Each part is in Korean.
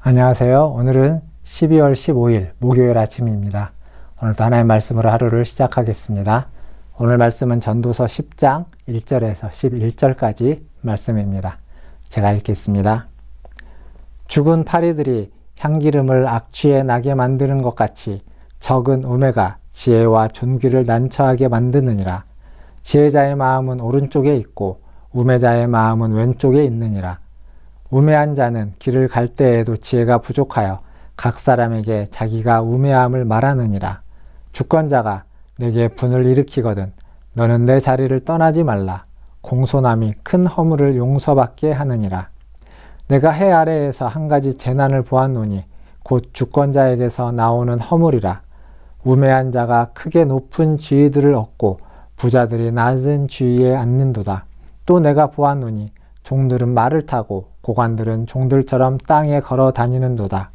안녕하세요. 오늘은 12월 15일 목요일 아침입니다. 오늘도 하나님의 말씀으로 하루를 시작하겠습니다. 오늘 말씀은 전도서 10장 1절에서 11절까지 말씀입니다. 제가 읽겠습니다. 죽은 파리들이 향기름을 악취에 나게 만드는 것 같이 적은 우매가 지혜와 존귀를 난처하게 만드느니라. 지혜자의 마음은 오른쪽에 있고 우매자의 마음은 왼쪽에 있느니라. 우매한 자는 길을 갈 때에도 지혜가 부족하여 각 사람에게 자기가 우매함을 말하느니라. 주권자가 내게 분을 일으키거든 너는 내 자리를 떠나지 말라. 공손함이 큰 허물을 용서받게 하느니라. 내가 해 아래에서 한 가지 재난을 보았노니 곧 주권자에게서 나오는 허물이라. 우매한 자가 크게 높은 지위들을 얻고 부자들이 낮은 지위에 앉는도다. 또 내가 보았노니 종들은 말을 타고 고관들은 종들처럼 땅에 걸어 다니는도다.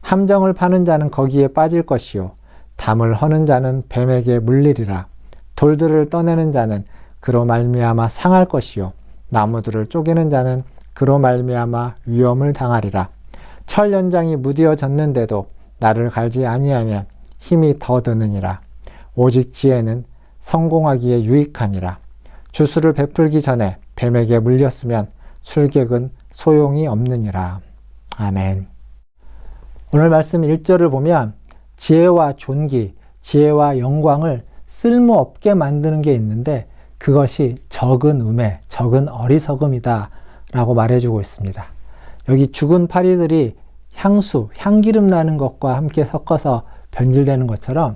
함정을 파는 자는 거기에 빠질 것이요 담을 허는 자는 뱀에게 물리리라. 돌들을 떠내는 자는 그로 말미암아 상할 것이요 나무들을 쪼개는 자는 그로 말미암아 위험을 당하리라. 철 연장이 무뎌졌는데도 나를 갈지 아니하면 힘이 더 드느니라. 오직 지혜는 성공하기에 유익하니라. 주수를 베풀기 전에 뱀에게 물렸으면 술객은 소용이 없느니라. 아멘. 오늘 말씀 1절을 보면 지혜와 존귀, 지혜와 영광을 쓸모없게 만드는 게 있는데 그것이 적은 우매, 적은 어리석음이다 라고 말해주고 있습니다. 여기 죽은 파리들이 향수, 향기름 나는 것과 함께 섞어서 변질되는 것처럼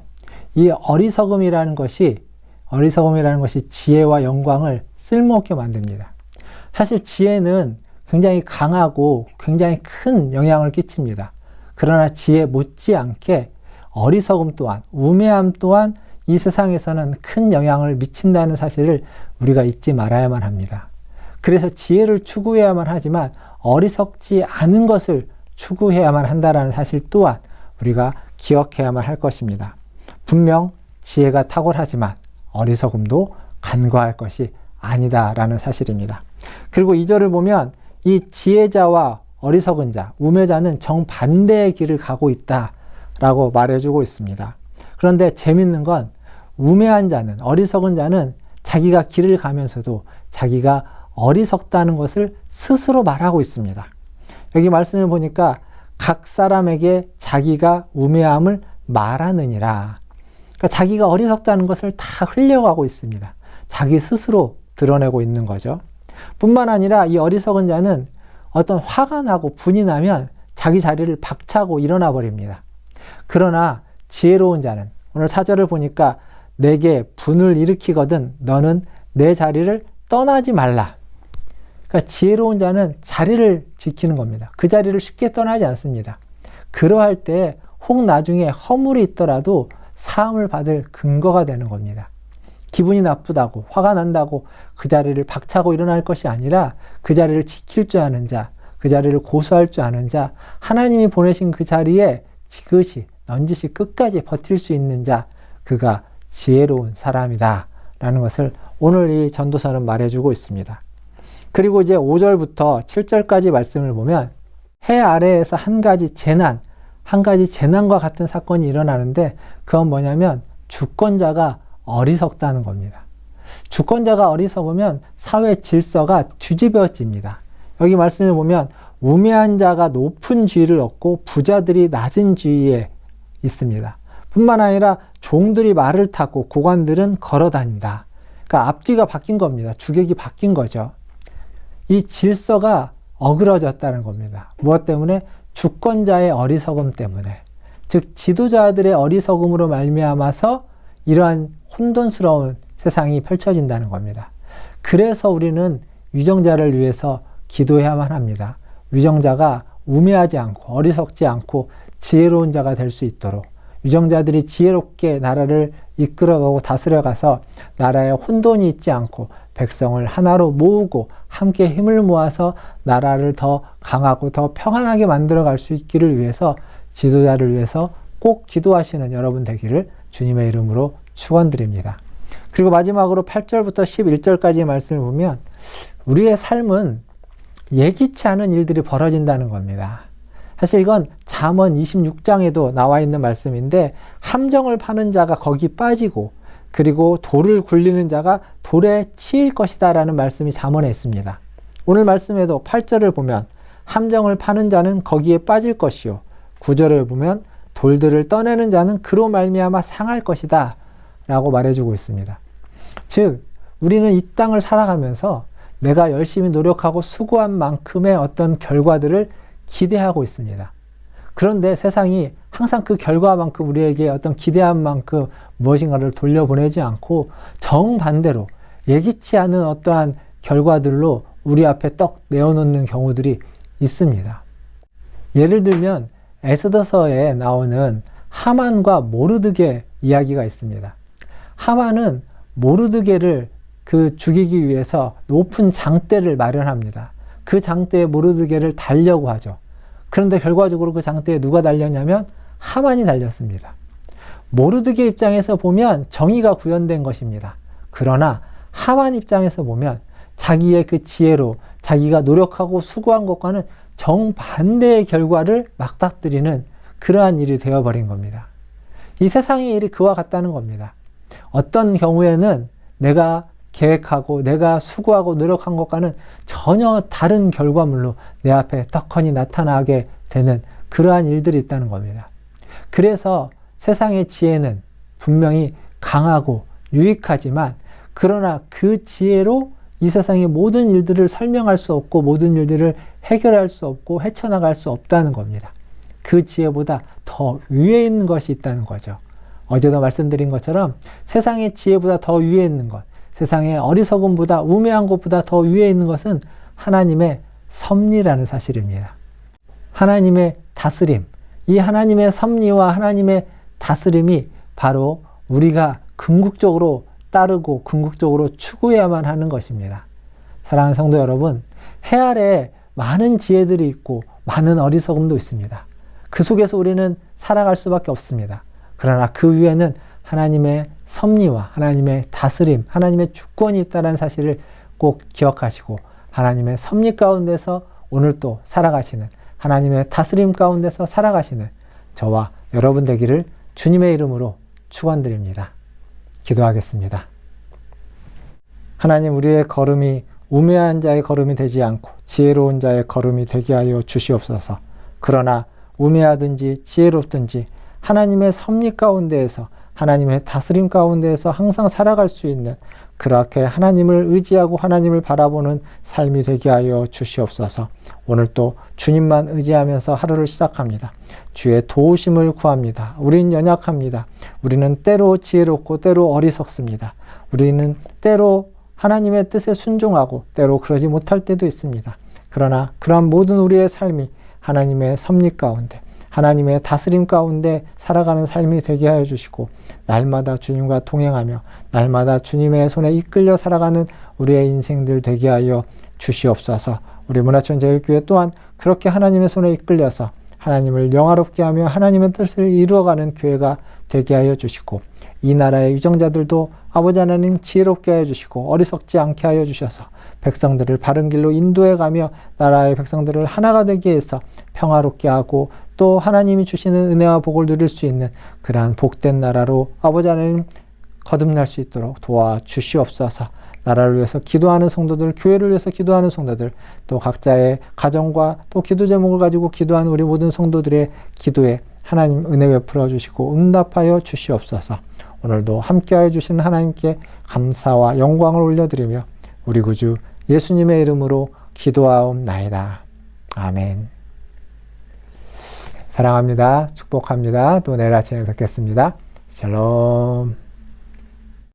이 어리석음이라는 것이 지혜와 영광을 쓸모없게 만듭니다. 사실 지혜는 굉장히 강하고 굉장히 큰 영향을 끼칩니다. 그러나 지혜 못지않게 어리석음 또한, 우매함 또한 이 세상에서는 큰 영향을 미친다는 사실을 우리가 잊지 말아야만 합니다. 그래서 지혜를 추구해야만 하지만 어리석지 않은 것을 추구해야만 한다는 사실 또한 우리가 기억해야만 할 것입니다. 분명 지혜가 탁월하지만 어리석음도 간과할 것이 아니다라는 사실입니다. 그리고 2절을 보면 이 지혜자와 어리석은 자, 우매자는 정반대의 길을 가고 있다라고 말해주고 있습니다. 그런데 재밌는 건 우매한 자는, 어리석은 자는 자기가 길을 가면서도 자기가 어리석다는 것을 스스로 말하고 있습니다. 여기 말씀을 보니까 각 사람에게 자기가 우매함을 말하느니라. 그러니까 자기가 어리석다는 것을 다 흘려가고 있습니다. 자기 스스로 드러내고 있는 거죠. 뿐만 아니라 이 어리석은 자는 어떤 화가 나고 분이 나면 자기 자리를 박차고 일어나 버립니다. 그러나 지혜로운 자는 오늘 4절을 보니까 내게 분을 일으키거든 너는 내 자리를 떠나지 말라. 그러니까 지혜로운 자는 자리를 지키는 겁니다. 그 자리를 쉽게 떠나지 않습니다. 그러할 때 혹 나중에 허물이 있더라도 사함을 받을 근거가 되는 겁니다. 기분이 나쁘다고 화가 난다고 그 자리를 박차고 일어날 것이 아니라 그 자리를 지킬 줄 아는 자, 그 자리를 고수할 줄 아는 자, 하나님이 보내신 그 자리에 지그시 넌지시 끝까지 버틸 수 있는 자, 그가 지혜로운 사람이다 라는 것을 오늘 이 전도서는 말해주고 있습니다. 그리고 이제 5절부터 7절까지 말씀을 보면 해 아래에서 한 가지 재난과 같은 사건이 일어나는데 그건 뭐냐면 주권자가 어리석다는 겁니다. 주권자가 어리석으면 사회 질서가 뒤집어집니다. 여기 말씀을 보면 우매한 자가 높은 지위를 얻고 부자들이 낮은 지위에 있습니다. 뿐만 아니라 종들이 말을 타고 고관들은 걸어 다닌다. 그러니까 앞뒤가 바뀐 겁니다. 주객이 바뀐 거죠. 이 질서가 어그러졌다는 겁니다. 무엇 때문에? 주권자의 어리석음 때문에. 즉 지도자들의 어리석음으로 말미암아서 이러한 혼돈스러운 세상이 펼쳐진다는 겁니다. 그래서 우리는 위정자를 위해서 기도해야만 합니다. 위정자가 우매하지 않고 어리석지 않고 지혜로운 자가 될 수 있도록 위정자들이 지혜롭게 나라를 이끌어가고 다스려가서 나라에 혼돈이 있지 않고 백성을 하나로 모으고 함께 힘을 모아서 나라를 더 강하고 더 평안하게 만들어갈 수 있기를 위해서 지도자를 위해서 꼭 기도하시는 여러분 되기를 주님의 이름으로 축원드립니다. 그리고 마지막으로 8절부터 11절까지의 말씀을 보면 우리의 삶은 예기치 않은 일들이 벌어진다는 겁니다. 사실 이건 잠언 26장에도 나와 있는 말씀인데 함정을 파는 자가 거기 빠지고 그리고 돌을 굴리는 자가 돌에 치일 것이다 라는 말씀이 잠언에 있습니다. 오늘 말씀에도 8절을 보면 함정을 파는 자는 거기에 빠질 것이요 9절을 보면 돌들을 떠내는 자는 그로 말미암아 상할 것이다 라고 말해주고 있습니다. 즉 우리는 이 땅을 살아가면서 내가 열심히 노력하고 수고한 만큼의 어떤 결과들을 기대하고 있습니다. 그런데 세상이 항상 그 결과만큼 우리에게 어떤 기대한 만큼 무엇인가를 돌려보내지 않고 정반대로 예기치 않은 어떠한 결과들로 우리 앞에 떡 내어놓는 경우들이 있습니다. 예를 들면 에스더서에 나오는 하만과 모르드게 이야기가 있습니다. 하만은 모르드게를 죽이기 위해서 높은 장대를 마련합니다. 그 장대에 모르드게를 달려고 하죠. 그런데 결과적으로 그 장대에 누가 달렸냐면 하만이 달렸습니다. 모르드게 입장에서 보면 정의가 구현된 것입니다. 그러나 하만 입장에서 보면 자기의 그 지혜로 자기가 노력하고 수고한 것과는 정반대의 결과를 맞닥뜨리는 그러한 일이 되어버린 겁니다. 이 세상의 일이 그와 같다는 겁니다. 어떤 경우에는 내가 계획하고 내가 수고하고 노력한 것과는 전혀 다른 결과물로 내 앞에 떡하니 나타나게 되는 그러한 일들이 있다는 겁니다. 그래서 세상의 지혜는 분명히 강하고 유익하지만 그러나 그 지혜로 이 세상의 모든 일들을 설명할 수 없고 모든 일들을 해결할 수 없고 헤쳐나갈 수 없다는 겁니다. 그 지혜보다 더 위에 있는 것이 있다는 거죠. 어제도 말씀드린 것처럼 세상의 지혜보다 더 위에 있는 것, 세상의 어리석음보다 우매한 것보다 더 위에 있는 것은 하나님의 섭리라는 사실입니다. 하나님의 다스림, 이 하나님의 섭리와 하나님의 다스림이 바로 우리가 궁극적으로 따르고 궁극적으로 추구해야만 하는 것입니다. 사랑하는 성도 여러분, 해 아래에 많은 지혜들이 있고 많은 어리석음도 있습니다. 그 속에서 우리는 살아갈 수밖에 없습니다. 그러나 그 위에는 하나님의 섭리와 하나님의 다스림, 하나님의 주권이 있다는 사실을 꼭 기억하시고 하나님의 섭리 가운데서 오늘 또 살아가시는 하나님의 다스림 가운데서 살아가시는 저와 여러분 되기를 주님의 이름으로 축원드립니다. 기도하겠습니다. 하나님, 우리의 걸음이 우매한 자의 걸음이 되지 않고 지혜로운 자의 걸음이 되게 하여 주시옵소서. 그러나 우매하든지 지혜롭든지 하나님의 섭리 가운데에서 하나님의 다스림 가운데에서 항상 살아갈 수 있는 그렇게 하나님을 의지하고 하나님을 바라보는 삶이 되게 하여 주시옵소서. 오늘 또 주님만 의지하면서 하루를 시작합니다. 주의 도우심을 구합니다. 우리는 연약합니다. 우리는 때로 지혜롭고 때로 어리석습니다. 우리는 때로 하나님의 뜻에 순종하고 때로 그러지 못할 때도 있습니다. 그러나 그러한 모든 우리의 삶이 하나님의 섭리 가운데 하나님의 다스림 가운데 살아가는 삶이 되게 하여 주시고 날마다 주님과 동행하며 날마다 주님의 손에 이끌려 살아가는 우리의 인생들 되게 하여 주시옵소서. 우리 문화촌제일교회 또한 그렇게 하나님의 손에 이끌려서 하나님을 영화롭게 하며 하나님의 뜻을 이루어가는 교회가 되게 하여 주시고 이 나라의 유정자들도 아버지 하나님 지혜롭게 하여 주시고 어리석지 않게 하여 주셔서 백성들을 바른 길로 인도해 가며 나라의 백성들을 하나가 되게 해서 평화롭게 하고 또 하나님이 주시는 은혜와 복을 누릴 수 있는 그러한 복된 나라로 아버지 하나님 거듭날 수 있도록 도와주시옵소서. 나라를 위해서 기도하는 성도들, 교회를 위해서 기도하는 성도들, 또 각자의 가정과 또 기도 제목을 가지고 기도하는 우리 모든 성도들의 기도에 하나님 은혜 베풀어 주시고 응답하여 주시옵소서. 오늘도 함께하여 주신 하나님께 감사와 영광을 올려드리며 우리 구주 예수님의 이름으로 기도하옵나이다. 아멘. 사랑합니다. 축복합니다. 또 내일 아침에 뵙겠습니다. 샬롬.